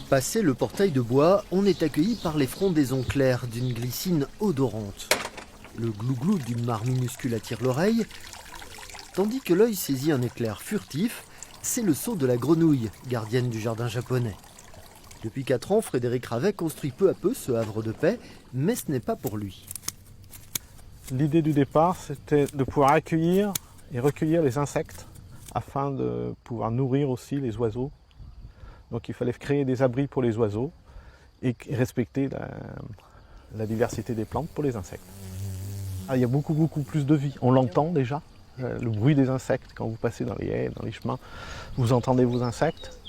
Passé le portail de bois, on est accueilli par les frondaisons claires d'une glycine odorante. Le glouglou d'une mare minuscule attire l'oreille, tandis que l'œil saisit un éclair furtif, c'est le saut de la grenouille, gardienne du jardin japonais. Depuis 4 ans, Frédéric Ravet construit peu à peu ce havre de paix, mais ce n'est pas pour lui. L'idée du départ, c'était de pouvoir accueillir et recueillir les insectes afin de pouvoir nourrir aussi les oiseaux. Donc il fallait créer des abris pour les oiseaux et respecter la diversité des plantes pour les insectes. Il y a beaucoup plus de vie. On l'entend déjà, le bruit des insectes. Quand vous passez dans les haies, dans les chemins, vous entendez vos insectes.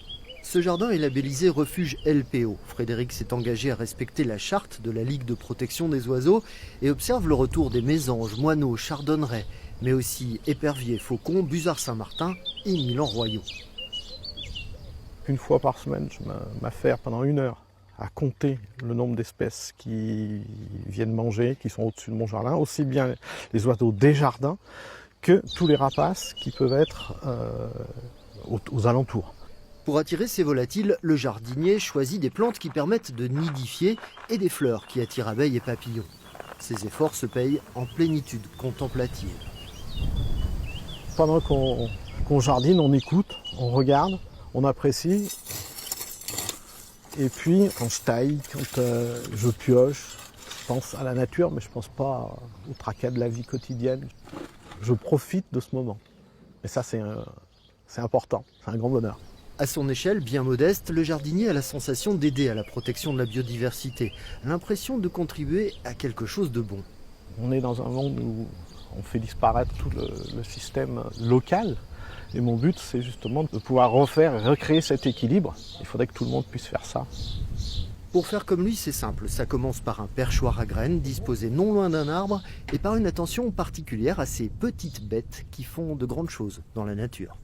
Ce jardin est labellisé refuge LPO. Frédéric s'est engagé à respecter la charte de la Ligue de protection des oiseaux et observe le retour des mésanges, moineaux, chardonnerets, mais aussi éperviers, faucons, busards Saint-Martin et milans royaux. Une fois par semaine, je m'affaire pendant 1 heure à compter le nombre d'espèces qui viennent manger, qui sont au-dessus de mon jardin, aussi bien les oiseaux des jardins que tous les rapaces qui peuvent être aux alentours. Pour attirer ces volatiles, le jardinier choisit des plantes qui permettent de nidifier et des fleurs qui attirent abeilles et papillons. Ces efforts se payent en plénitude contemplative. Pendant qu'on jardine, on écoute, on regarde, on apprécie. Et puis, quand je taille, quand je pioche, je pense à la nature, mais je ne pense pas au tracas de la vie quotidienne. Je profite de ce moment. Et ça, c'est important, c'est un grand bonheur. À son échelle bien modeste, le jardinier a la sensation d'aider à la protection de la biodiversité, l'impression de contribuer à quelque chose de bon. On est dans un monde où on fait disparaître tout le système local. Et mon but, c'est justement de pouvoir recréer cet équilibre. Il faudrait que tout le monde puisse faire ça. Pour faire comme lui, c'est simple. Ça commence par un perchoir à graines disposé non loin d'un arbre et par une attention particulière à ces petites bêtes qui font de grandes choses dans la nature.